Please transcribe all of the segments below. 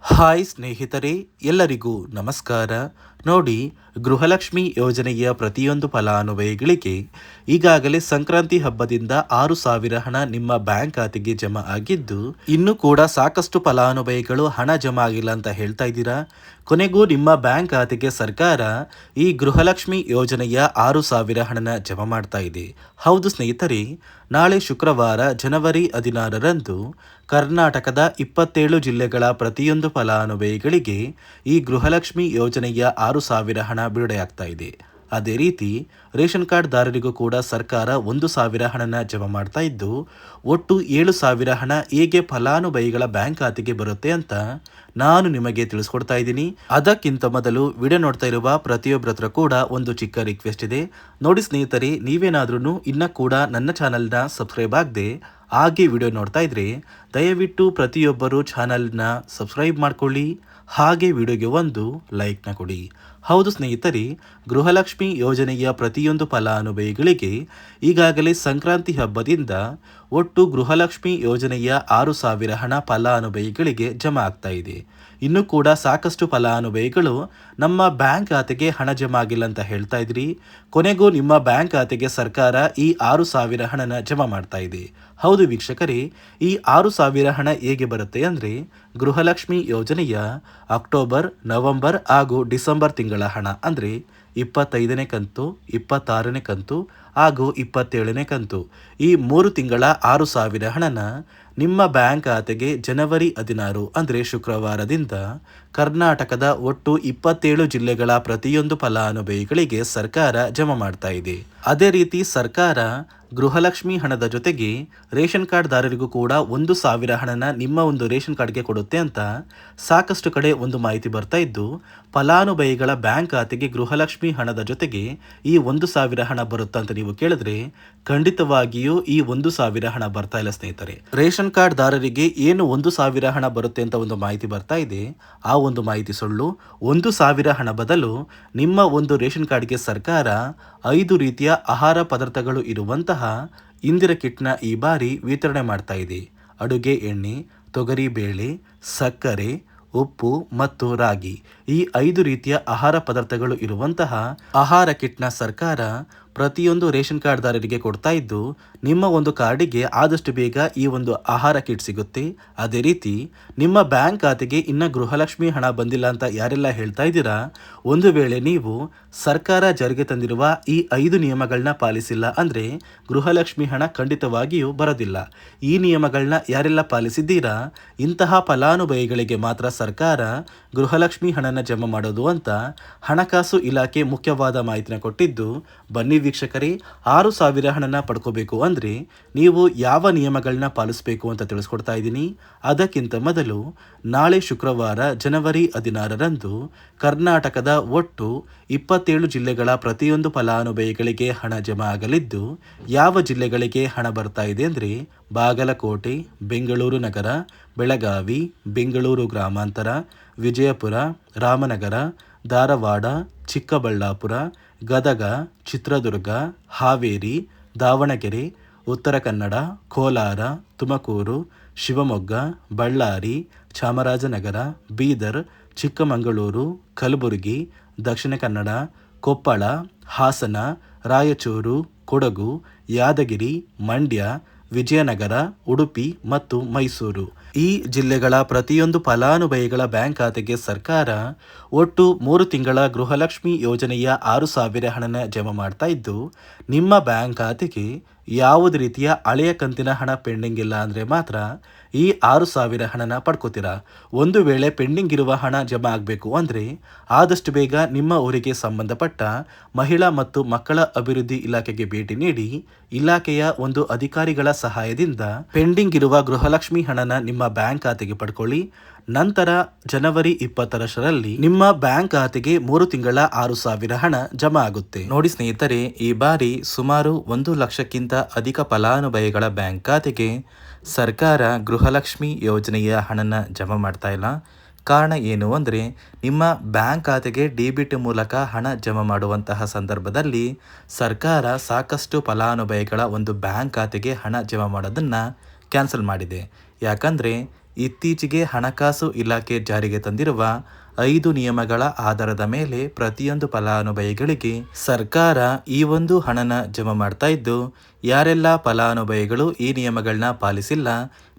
Hi ಸ್ನೇಹಿತರೆ, ಎಲ್ಲರಿಗೂ ನಮಸ್ಕಾರ. ನೋಡಿ, ಗೃಹಲಕ್ಷ್ಮಿ ಯೋಜನೆಯ ಪ್ರತಿಯೊಂದು ಫಲಾನುಭವಿಗಳಿಗೆ ಈಗಾಗಲೇ ಸಂಕ್ರಾಂತಿ ಹಬ್ಬದಿಂದ 6,000 ಹಣ ನಿಮ್ಮ ಬ್ಯಾಂಕ್ ಖಾತೆಗೆ ಜಮಾ ಆಗಿದ್ದು, ಇನ್ನೂ ಕೂಡ ಸಾಕಷ್ಟು ಫಲಾನುಭವಿಗಳು ಹಣ ಜಮಾ ಆಗಿಲ್ಲ ಅಂತ ಹೇಳ್ತಾ ಇದ್ದೀರಾ. ಕೊನೆಗೂ ನಿಮ್ಮ ಬ್ಯಾಂಕ್ ಖಾತೆಗೆ ಸರ್ಕಾರ ಈ ಗೃಹಲಕ್ಷ್ಮಿ ಯೋಜನೆಯ 6,000 ಹಣನ ಜಮಾ ಮಾಡ್ತಾ ಇದೆ. ಹೌದು ಸ್ನೇಹಿತರೆ, ನಾಳೆ ಶುಕ್ರವಾರ ಜನವರಿ 16ರಂದು ಕರ್ನಾಟಕದ 27 ಜಿಲ್ಲೆಗಳ ಪ್ರತಿಯೊಂದು ಫಲಾನುಭವಿಗಳಿಗೆ ಈ ಗೃಹಲಕ್ಷ್ಮಿ ಯೋಜನೆಯ 6,000 ಹಣ ಬಿಡುಗಡೆಯಾಗ್ತಾ ಇದೆ. ಅದೇ ರೀತಿ ರೇಷನ್ ಕಾರ್ಡ್ ದಾರರಿಗೂ ಕೂಡ ಸರ್ಕಾರ 1,000 ಹಣನ ಜಮಾ ಮಾಡ್ತಾ ಇದ್ದು, ಒಟ್ಟು 7,000 ಹಣ ಹೇಗೆ ಫಲಾನುಭವಿಗಳ ಬ್ಯಾಂಕ್ ಖಾತೆಗೆ ಬರುತ್ತೆ ಅಂತ ನಾನು ನಿಮಗೆ ತಿಳಿಸ್ಕೊಡ್ತಾ ಇದ್ದೀನಿ. ಅದಕ್ಕಿಂತ ಮೊದಲು ವಿಡಿಯೋ ನೋಡ್ತಾ ಇರುವ ಪ್ರತಿಯೊಬ್ಬರ ಹತ್ರ ಕೂಡ ಒಂದು ಚಿಕ್ಕ ರಿಕ್ವೆಸ್ಟ್ ಇದೆ. ನೋಡಿ ಸ್ನೇಹಿತರೆ, ನೀವೇನಾದ್ರೂ ಇನ್ನ ಕೂಡ ನನ್ನ ಚಾನಲ್ನ ಸಬ್ಸ್ಕ್ರೈಬ್ ಆಗದೆ ಹಾಗೆ ವಿಡಿಯೋ ನೋಡ್ತಾ ಇದ್ರೆ ದಯವಿಟ್ಟು ಪ್ರತಿಯೊಬ್ಬರು ಚಾನಲ್ನ ಸಬ್ಸ್ಕ್ರೈಬ್ ಮಾಡ್ಕೊಳ್ಳಿ, ಹಾಗೆ ವಿಡಿಯೋಗೆ ಒಂದು ಲೈಕ್ನ ಕೊಡಿ. ಹೌದು ಸ್ನೇಹಿತರೆ, ಗೃಹಲಕ್ಷ್ಮಿ ಯೋಜನೆಯ ಪ್ರತಿಯೊಂದು ಫಲಾನುಭವಿಗಳಿಗೆ ಈಗಾಗಲೇ ಸಂಕ್ರಾಂತಿ ಹಬ್ಬದಿಂದ ಒಟ್ಟು ಗೃಹಲಕ್ಷ್ಮಿ ಯೋಜನೆಯ 6,000 ಹಣ ಫಲಾನುಭವಿಗಳಿಗೆ ಜಮಾ ಆಗ್ತಾ ಇದೆ. ಇನ್ನೂ ಕೂಡ ಸಾಕಷ್ಟು ಫಲಾನುಭವಿಗಳು ನಮ್ಮ ಬ್ಯಾಂಕ್ ಖಾತೆಗೆ ಹಣ ಜಮಾ ಆಗಿಲ್ಲ ಅಂತ ಹೇಳ್ತಾ ಇದ್ರಿ. ಕೊನೆಗೂ ನಿಮ್ಮ ಬ್ಯಾಂಕ್ ಖಾತೆಗೆ ಸರ್ಕಾರ ಈ 6,000 ಹಣನ ಜಮಾ ಮಾಡ್ತಾ ಇದೆ. ಹೌದು ವೀಕ್ಷಕರೇ, ಈ 6,000 ಹಣ ಹೇಗೆ ಬರುತ್ತೆ ಅಂದರೆ, ಗೃಹಲಕ್ಷ್ಮಿ ಯೋಜನೆಯ ಅಕ್ಟೋಬರ್, ನವೆಂಬರ್ ಹಾಗೂ ಡಿಸೆಂಬರ್ ತಿಂಗಳ ಹಣ ಅಂದರೆ 25ನೇ ಕಂತು, 26ನೇ ಕಂತು ಹಾಗೂ 27ನೇ ಕಂತು, ಈ 3 ತಿಂಗಳ 6,000 ಹಣನ ನಿಮ್ಮ ಬ್ಯಾಂಕ್ ಖಾತೆಗೆ ಜನವರಿ 16 ಅಂದರೆ ಶುಕ್ರವಾರದಿಂದ ಕರ್ನಾಟಕದ ಒಟ್ಟು 27 ಜಿಲ್ಲೆಗಳ ಪ್ರತಿಯೊಂದು ಫಲಾನುಭವಿಗಳಿಗೆ ಸರ್ಕಾರ ಜಮಾ ಮಾಡ್ತಾ ಇದೆ. ಅದೇ ರೀತಿ ಸರ್ಕಾರ ಗೃಹಲಕ್ಷ್ಮಿ ಹಣದ ಜೊತೆಗೆ ರೇಷನ್ ಕಾರ್ಡ್ ದಾರರಿಗೂ ಕೂಡ 1,000 ಹಣನ ನಿಮ್ಮ ಒಂದು ರೇಷನ್ ಕಾರ್ಡ್ಗೆ ಕೊಡುತ್ತೆ ಅಂತ ಸಾಕಷ್ಟು ಕಡೆ ಒಂದು ಮಾಹಿತಿ ಬರ್ತಾ ಇದ್ದು, ಫಲಾನುಭವಿಗಳ ಬ್ಯಾಂಕ್ ಖಾತೆಗೆ ಗೃಹಲಕ್ಷ್ಮಿ ಹಣದ ಜೊತೆಗೆ ಈ 1,000 ಹಣ ಬರುತ್ತಾ ಅಂತ ನೀವು ಕೇಳಿದ್ರೆ ಖಂಡಿತವಾಗಿಯೂ ಈ 1,000 ಹಣ ಬರ್ತಾ ಇಲ್ಲ ಸ್ನೇಹಿತರೆ. ರೇಷನ್ ಕಾರ್ಡ್ ದಾರರಿಗೆ ಏನು 1,000 ಹಣ ಬರುತ್ತೆ ಅಂತ ಒಂದು ಮಾಹಿತಿ ಬರ್ತಾ ಇದೆ, ಆ ಒಂದು ಮಾಹಿತಿ ಸುಳ್ಳು. 1,000 ಹಣ ಬದಲು ನಿಮ್ಮ ಒಂದು ರೇಷನ್ ಕಾರ್ಡ್ಗೆ ಸರ್ಕಾರ 5 ರೀತಿಯ ಆಹಾರ ಪದಾರ್ಥಗಳು ಇರುವಂತಹ ಇಂದಿರಾ ಕಿಟ್ನ ಈ ಬಾರಿ ವಿತರಣೆ ಮಾಡ್ತಾ ಇದೆ. ಅಡುಗೆ ಎಣ್ಣೆ, ತೊಗರಿ ಬೇಳೆ, ಸಕ್ಕರೆ, ಉಪ್ಪು ಮತ್ತು ರಾಗಿ, ಈ 5 ರೀತಿಯ ಆಹಾರ ಪದಾರ್ಥಗಳು ಇರುವಂತಹ ಆಹಾರ ಕಿಟ್ನ ಸರ್ಕಾರ ಪ್ರತಿಯೊಂದು ರೇಷನ್ ಕಾರ್ಡ್ದಾರರಿಗೆ ಕೊಡ್ತಾ ಇದ್ದು, ನಿಮ್ಮ ಒಂದು ಕಾರ್ಡಿಗೆ ಆದಷ್ಟು ಬೇಗ ಈ ಒಂದು ಆಹಾರ ಕಿಟ್ ಸಿಗುತ್ತೆ. ಅದೇ ರೀತಿ ನಿಮ್ಮ ಬ್ಯಾಂಕ್ ಖಾತೆಗೆ ಇನ್ನು ಗೃಹಲಕ್ಷ್ಮಿ ಹಣ ಬಂದಿಲ್ಲ ಅಂತ ಯಾರೆಲ್ಲ ಹೇಳ್ತಾ ಇದ್ದೀರಾ, ಒಂದು ವೇಳೆ ನೀವು ಸರ್ಕಾರ ಜಾರಿಗೆ ತಂದಿರುವ ಈ 5 ನಿಯಮಗಳನ್ನ ಪಾಲಿಸಿಲ್ಲ ಅಂದರೆ ಗೃಹಲಕ್ಷ್ಮಿ ಹಣ ಖಂಡಿತವಾಗಿಯೂ ಬರೋದಿಲ್ಲ. ಈ ನಿಯಮಗಳನ್ನ ಯಾರೆಲ್ಲ ಪಾಲಿಸಿದ್ದೀರಾ, ಇಂತಹ ಫಲಾನುಭವಿಗಳಿಗೆ ಮಾತ್ರ ಸರ್ಕಾರ ಗೃಹಲಕ್ಷ್ಮಿ ಹಣನ ಜಮಾ ಮಾಡೋದು ಅಂತ ಹಣಕಾಸು ಇಲಾಖೆ ಮುಖ್ಯವಾದ ಮಾಹಿತಿನ ಕೊಟ್ಟಿದ್ದು, ಬನ್ನಿ ವೀಕ್ಷಕರೇ, 6,000 ಹಣನ ಪಡ್ಕೋಬೇಕು ಅಂದರೆ ನೀವು ಯಾವ ನಿಯಮಗಳನ್ನ ಪಾಲಿಸಬೇಕು ಅಂತ ತಿಳಿಸ್ಕೊಡ್ತಾ ಇದ್ದೀನಿ. ಅದಕ್ಕಿಂತ ಮೊದಲು ನಾಳೆ ಶುಕ್ರವಾರ ಜನವರಿ 16ರಂದು ಕರ್ನಾಟಕದ ಒಟ್ಟು 27 ಜಿಲ್ಲೆಗಳ ಪ್ರತಿಯೊಂದು ಫಲಾನುಭವಿಗಳಿಗೆ ಹಣ ಜಮಾ ಆಗಲಿದ್ದು, ಯಾವ ಜಿಲ್ಲೆಗಳಿಗೆ ಹಣ ಬರ್ತಾ ಇದೆ ಅಂದರೆ ಬಾಗಲಕೋಟೆ, ಬೆಂಗಳೂರು ನಗರ, ಬೆಳಗಾವಿ, ಬೆಂಗಳೂರು ಗ್ರಾಮಾಂತರ, ವಿಜಯಪುರ, ರಾಮನಗರ, ಧಾರವಾಡ, ಚಿಕ್ಕಬಳ್ಳಾಪುರ, ಗದಗ, ಚಿತ್ರದುರ್ಗ, ಹಾವೇರಿ, ದಾವಣಗೆರೆ, ಉತ್ತರ ಕನ್ನಡ, ಕೋಲಾರ, ತುಮಕೂರು, ಶಿವಮೊಗ್ಗ, ಬಳ್ಳಾರಿ, ಚಾಮರಾಜನಗರ, ಬೀದರ್, ಚಿಕ್ಕಮಗಳೂರು, ಕಲಬುರಗಿ, ದಕ್ಷಿಣ ಕನ್ನಡ, ಕೊಪ್ಪಳ, ಹಾಸನ, ರಾಯಚೂರು, ಕೊಡಗು, ಯಾದಗಿರಿ, ಮಂಡ್ಯ, ವಿಜಯನಗರ, ಉಡುಪಿ ಮತ್ತು ಮೈಸೂರು, ಈ ಜಿಲ್ಲೆಗಳ ಪ್ರತಿಯೊಂದು ಫಲಾನುಭವಿಗಳ ಬ್ಯಾಂಕ್ ಖಾತೆಗೆ ಸರ್ಕಾರ ಒಟ್ಟು 3 ತಿಂಗಳ ಗೃಹಲಕ್ಷ್ಮಿ ಯೋಜನೆಯ 6,000 ಹಣನ ಜಮಾ ಮಾಡ್ತಾ ಇದ್ದು, ನಿಮ್ಮ ಬ್ಯಾಂಕ್ ಖಾತೆಗೆ ಯಾವುದೇ ರೀತಿಯ ಹಳೆಯ ಕಂತಿನ ಹಣ ಪೆಂಡಿಂಗ್ ಇಲ್ಲ ಅಂದರೆ ಮಾತ್ರ ಈ 6,000 ಹಣನ ಪಡ್ಕೋತೀರಾ. ಒಂದು ವೇಳೆ ಪೆಂಡಿಂಗ್ ಇರುವ ಹಣ ಜಮಾ ಆಗಬೇಕು ಅಂದರೆ ಆದಷ್ಟು ಬೇಗ ನಿಮ್ಮ ಊರಿಗೆ ಸಂಬಂಧಪಟ್ಟ ಮಹಿಳಾ ಮತ್ತು ಮಕ್ಕಳ ಅಭಿವೃದ್ಧಿ ಇಲಾಖೆಗೆ ಭೇಟಿ ನೀಡಿ ಇಲಾಖೆಯ ಒಂದು ಅಧಿಕಾರಿಗಳ ಸಹಾಯದಿಂದ ಪೆಂಡಿಂಗ್ ಇರುವ ಗೃಹಲಕ್ಷ್ಮಿ ಹಣನ ನಿಮ್ಮ ಬ್ಯಾಂಕ್ ಖಾತೆಗೆ ಪಡ್ಕೊಳ್ಳಿ. ನಂತರ ಜನವರಿ 20ರಲ್ಲಿ ನಿಮ್ಮ ಬ್ಯಾಂಕ್ ಖಾತೆಗೆ 3 ತಿಂಗಳ 6,000 ಹಣ ಜಮಾ ಆಗುತ್ತೆ. ನೋಡಿ ಸ್ನೇಹಿತರೆ, ಈ ಬಾರಿ ಸುಮಾರು 1 ಲಕ್ಷಕ್ಕಿಂತ ಅಧಿಕ ಫಲಾನುಭವಿಗಳ ಬ್ಯಾಂಕ್ ಖಾತೆಗೆ ಸರ್ಕಾರ ಗೃಹಲಕ್ಷ್ಮಿ ಯೋಜನೆಯ ಹಣನ ಜಮಾ ಮಾಡ್ತಾ ಇಲ್ಲ. ಕಾರಣ ಏನು ಅಂದರೆ, ನಿಮ್ಮ ಬ್ಯಾಂಕ್ ಖಾತೆಗೆ ಡೆಬಿಟ್ ಮೂಲಕ ಹಣ ಜಮಾ ಮಾಡುವಂತಹ ಸಂದರ್ಭದಲ್ಲಿ ಸರ್ಕಾರ ಸಾಕಷ್ಟು ಫಲಾನುಭವಿಗಳ ಒಂದು ಬ್ಯಾಂಕ್ ಖಾತೆಗೆ ಹಣ ಜಮಾ ಮಾಡೋದನ್ನು ಕ್ಯಾನ್ಸಲ್ ಮಾಡಿದೆ. ಯಾಕಂದರೆ ಇತ್ತೀಚೆಗೆ ಹಣಕಾಸು ಇಲಾಖೆ ಜಾರಿಗೆ ತಂದಿರುವ 5 ನಿಯಮಗಳ ಆಧಾರದ ಮೇಲೆ ಪ್ರತಿಯೊಂದು ಫಲಾನುಭವಿಗಳಿಗೆ ಸರ್ಕಾರ ಈ ಒಂದು ಹಣನ ಜಮಾ ಮಾಡ್ತಾ ಇದ್ದು, ಯಾರೆಲ್ಲ ಫಲಾನುಭವಿಗಳು ಈ ನಿಯಮಗಳನ್ನ ಪಾಲಿಸಿಲ್ಲ,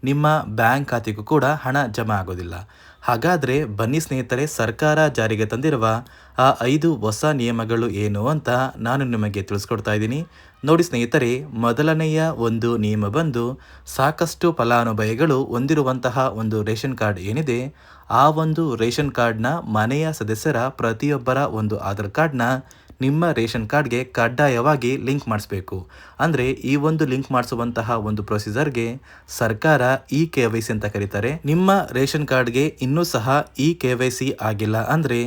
ನಿಮ್ಮ ಬ್ಯಾಂಕ್ ಖಾತೆಗೂ ಕೂಡ ಹಣ ಜಮಾ ಆಗೋದಿಲ್ಲ. ಹಾಗಾದರೆ ಬನ್ನಿ ಸ್ನೇಹಿತರೆ, ಸರ್ಕಾರ ಜಾರಿಗೆ ತಂದಿರುವ ಆ 5 ಹೊಸ ನಿಯಮಗಳು ಏನು ಅಂತ ನಾನು ನಿಮಗೆ ತಿಳಿಸ್ಕೊಡ್ತಾ ಇದ್ದೀನಿ. ನೋಡಿ ಸ್ನೇಹಿತರೆ, ಮೊದಲನೆಯ ಒಂದು ನಿಯಮ ಬಂದು, ಸಾಕಷ್ಟು ಫಲಾನುಭವಿಗಳು ಹೊಂದಿರುವಂತಹ ಒಂದು ರೇಷನ್ ಕಾರ್ಡ್ ಏನಿದೆ, ಆ ಒಂದು ರೇಷನ್ ಕಾರ್ಡ್ನ ಮನೆಯ ಸದಸ್ಯರ ಪ್ರತಿಯೊಬ್ಬರ ಒಂದು ಆಧಾರ್ ಕಾರ್ಡ್ನ ನಿಮ್ಮ ರೇಷನ್ ಕಾರ್ಡ್ಗೆ ಕಡ್ಡಾಯವಾಗಿ ಲಿಂಕ್ ಮಾಡಿಸ್ಬೇಕು. ಅಂದರೆ ಈ ಒಂದು ಲಿಂಕ್ ಮಾಡಿಸುವಂತಹ ಒಂದು ಪ್ರೊಸೀಜರ್ಗೆ ಸರ್ಕಾರ KYC ಅಂತ ಕರೀತಾರೆ. ನಿಮ್ಮ ರೇಷನ್ ಕಾರ್ಡ್ಗೆ ಇನ್ನೂ ಸಹ KYC ಆಗಿಲ್ಲ ಅಂದರೆ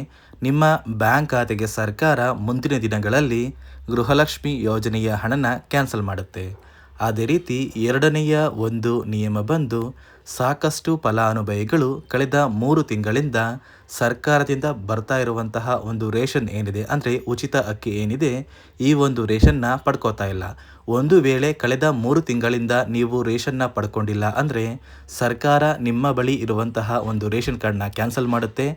ನಿಮ್ಮ ಬ್ಯಾಂಕ್ ಖಾತೆಗೆ ಸರ್ಕಾರ ಮುಂದಿನ ದಿನಗಳಲ್ಲಿ ಗೃಹಲಕ್ಷ್ಮಿ ಯೋಜನೆಯ ಹಣನ ಕ್ಯಾನ್ಸಲ್ ಮಾಡುತ್ತೆ. ಅದೇ ರೀತಿ ಎರಡನೆಯ ಒಂದು ನಿಯಮ ಬಂದು, ಸಾಕಷ್ಟು ಫಲಾನುಭವಿಗಳು ಕಳೆದ 3 ತಿಂಗಳಿಂದ ಸರ್ಕಾರದಿಂದ ಬರ್ತಾ ಇರುವಂತಹ ಒಂದು ರೇಷನ್ ಏನಿದೆ, ಅಂದರೆ ಉಚಿತ ಅಕ್ಕಿ ಏನಿದೆ, ಈ ಒಂದು ರೇಷನ್ನ ಪಡ್ಕೋತಾ ಇಲ್ಲ. ಒಂದು ವೇಳೆ ಕಳೆದ 3 ತಿಂಗಳಿಂದ ನೀವು ರೇಷನ್ನ ಪಡ್ಕೊಂಡಿಲ್ಲ ಅಂದರೆ ಸರ್ಕಾರ ನಿಮ್ಮ ಬಳಿ ಇರುವಂತಹ ಒಂದು ರೇಷನ್ ಕಾರ್ಡ್ನ ಕ್ಯಾನ್ಸಲ್ ಮಾಡುತ್ತೆ.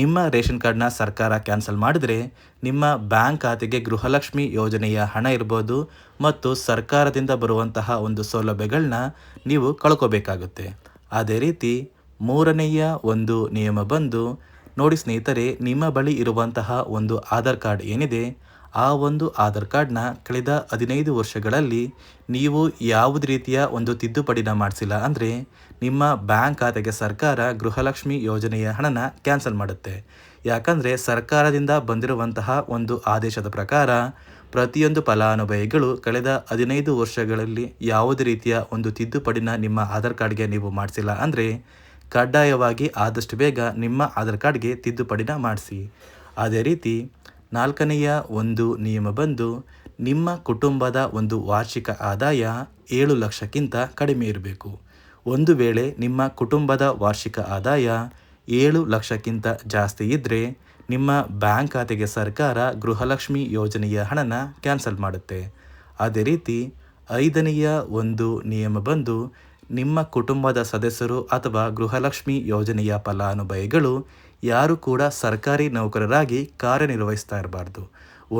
ನಿಮ್ಮ ರೇಷನ್ ಕಾರ್ಡ್ನ ಸರ್ಕಾರ ಕ್ಯಾನ್ಸಲ್ ಮಾಡಿದರೆ ನಿಮ್ಮ ಬ್ಯಾಂಕ್ ಖಾತೆಗೆ ಗೃಹಲಕ್ಷ್ಮಿ ಯೋಜನೆಯ ಹಣ ಇರ್ಬೋದು ಮತ್ತು ಸರ್ಕಾರದಿಂದ ಬರುವಂತಹ ಒಂದು ಸೌಲಭ್ಯಗಳನ್ನ ನೀವು ಕಳ್ಕೋಬೇಕಾಗುತ್ತೆ. ಅದೇ ರೀತಿ ಮೂರನೆಯ ಒಂದು ನಿಯಮ ಬಂದು, ನೋಡಿ ಸ್ನೇಹಿತರೆ, ನಿಮ್ಮ ಬಳಿ ಇರುವಂತಹ ಒಂದು ಆಧಾರ್ ಕಾರ್ಡ್ ಏನಿದೆ, ಆ ಒಂದು ಆಧಾರ್ ಕಾರ್ಡ್ನ ಕಳೆದ 15 ವರ್ಷಗಳಲ್ಲಿ ನೀವು ಯಾವುದೇ ರೀತಿಯ ಒಂದು ತಿದ್ದುಪಡಿನ ಮಾಡಿಸಿಲ್ಲ ಅಂದರೆ ನಿಮ್ಮ ಬ್ಯಾಂಕ್ ಖಾತೆಗೆ ಸರ್ಕಾರ ಗೃಹಲಕ್ಷ್ಮಿ ಯೋಜನೆಯ ಹಣನ ಕ್ಯಾನ್ಸಲ್ ಮಾಡುತ್ತೆ. ಯಾಕಂದರೆ ಸರ್ಕಾರದಿಂದ ಬಂದಿರುವಂತಹ ಒಂದು ಆದೇಶದ ಪ್ರಕಾರ ಪ್ರತಿಯೊಂದು ಫಲಾನುಭವಿಗಳು ಕಳೆದ 15 ವರ್ಷಗಳಲ್ಲಿ ಯಾವುದೇ ರೀತಿಯ ಒಂದು ತಿದ್ದುಪಡಿನ ನಿಮ್ಮ ಆಧಾರ್ ಕಾರ್ಡ್ಗೆ ನೀವು ಮಾಡಿಸಿಲ್ಲ ಅಂದರೆ ಕಡ್ಡಾಯವಾಗಿ ಆದಷ್ಟು ಬೇಗ ನಿಮ್ಮ ಆಧಾರ್ ಕಾರ್ಡ್ಗೆ ತಿದ್ದುಪಡಿನ ಮಾಡಿಸಿ. ಅದೇ ರೀತಿ ನಾಲ್ಕನೆಯ ಒಂದು ನಿಯಮ ಬಂದು, ನಿಮ್ಮ ಕುಟುಂಬದ ಒಂದು ವಾರ್ಷಿಕ ಆದಾಯ 7 ಲಕ್ಷಕ್ಕಿಂತ ಕಡಿಮೆ ಇರಬೇಕು. ಒಂದು ವೇಳೆ ನಿಮ್ಮ ಕುಟುಂಬದ ವಾರ್ಷಿಕ ಆದಾಯ 7 ಲಕ್ಷಕ್ಕಿಂತ ಜಾಸ್ತಿ ಇದ್ದರೆ ನಿಮ್ಮ ಬ್ಯಾಂಕ್ ಖಾತೆಗೆ ಸರ್ಕಾರ ಗೃಹಲಕ್ಷ್ಮಿ ಯೋಜನೆಯ ಹಣನ ಕ್ಯಾನ್ಸಲ್ ಮಾಡುತ್ತೆ. ಅದೇ ರೀತಿ ಐದನೆಯ ಒಂದು ನಿಯಮ ಬಂದು, ನಿಮ್ಮ ಕುಟುಂಬದ ಸದಸ್ಯರು ಅಥವಾ ಗೃಹಲಕ್ಷ್ಮಿ ಯೋಜನೆಯ ಫಲಾನುಭವಿಗಳು ಯಾರು ಕೂಡ ಸರ್ಕಾರಿ ನೌಕರರಾಗಿ ಕಾರ್ಯನಿರ್ವಹಿಸ್ತಾ ಇರಬಾರ್ದು.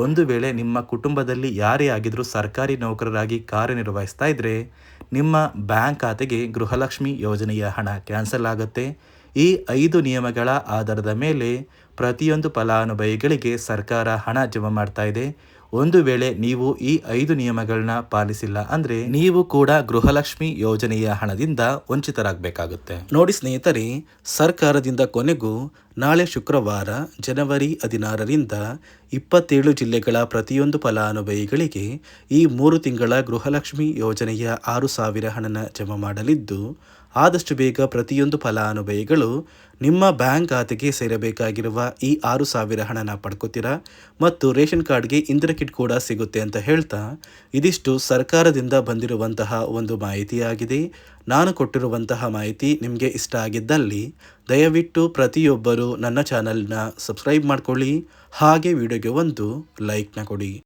ಒಂದು ವೇಳೆ ನಿಮ್ಮ ಕುಟುಂಬದಲ್ಲಿ ಯಾರೇ ಆಗಿದ್ರೂ ಸರ್ಕಾರಿ ನೌಕರರಾಗಿ ಕಾರ್ಯನಿರ್ವಹಿಸ್ತಾ ಇದ್ದರೆ ನಿಮ್ಮ ಬ್ಯಾಂಕ್ ಖಾತೆಗೆ ಗೃಹಲಕ್ಷ್ಮಿ ಯೋಜನೆಯ ಹಣ ಕ್ಯಾನ್ಸಲ್ ಆಗುತ್ತೆ. ಈ 5 ನಿಯಮಗಳ ಆಧಾರದ ಮೇಲೆ ಪ್ರತಿಯೊಂದು ಫಲಾನುಭವಿಗಳಿಗೆ ಸರ್ಕಾರ ಹಣ ಜಮಾ ಮಾಡ್ತಾ ಇದೆ. ಒಂದು ವೇಳೆ ನೀವು ಈ 5 ನಿಯಮಗಳನ್ನ ಪಾಲಿಸಿಲ್ಲ ಅಂದರೆ ನೀವು ಕೂಡ ಗೃಹಲಕ್ಷ್ಮಿ ಯೋಜನೆಯ ಹಣದಿಂದ ವಂಚಿತರಾಗಬೇಕಾಗುತ್ತೆ. ನೋಡಿ ಸ್ನೇಹಿತರೆ, ಸರ್ಕಾರದಿಂದ ಕೊನೆಗೂ ನಾಳೆ ಶುಕ್ರವಾರ ಜನವರಿ 16ರಿಂದ 27 ಜಿಲ್ಲೆಗಳ ಪ್ರತಿಯೊಂದು ಫಲಾನುಭವಿಗಳಿಗೆ ಈ 3 ತಿಂಗಳ ಗೃಹಲಕ್ಷ್ಮಿ ಯೋಜನೆಯ 6,000 ಹಣನ ಜಮಾ ಮಾಡಲಿದ್ದು, ಆದಷ್ಟು ಬೇಗ ಪ್ರತಿಯೊಂದು ಫಲಾನುಭವಿಗಳು ನಿಮ್ಮ ಬ್ಯಾಂಕ್ ಖಾತೆಗೆ ಸೇರಬೇಕಾಗಿರುವ ಈ 6,000 ಹಣನ ಪಡ್ಕೋತೀರಾ ಮತ್ತು ರೇಷನ್ ಕಾರ್ಡ್ಗೆ ಇಂದಿರಾ ಕಿಟ್ ಕೂಡ ಸಿಗುತ್ತೆ ಅಂತ ಹೇಳ್ತಾ, ಇದಿಷ್ಟು ಸರ್ಕಾರದಿಂದ ಬಂದಿರುವಂತಹ ಒಂದು ಮಾಹಿತಿಯಾಗಿದೆ. ನಾನು ಕೊಟ್ಟಿರುವಂತಹ ಮಾಹಿತಿ ನಿಮಗೆ ಇಷ್ಟ ಆಗಿದ್ದಲ್ಲಿ ದಯವಿಟ್ಟು ಪ್ರತಿಯೊಬ್ಬರು ನನ್ನ ಚಾನಲ್ನ ಸಬ್ಸ್ಕ್ರೈಬ್ ಮಾಡ್ಕೊಳ್ಳಿ, ಹಾಗೆ ವಿಡಿಯೋಗೆ ಒಂದು ಲೈಕ್ನ ಕೊಡಿ.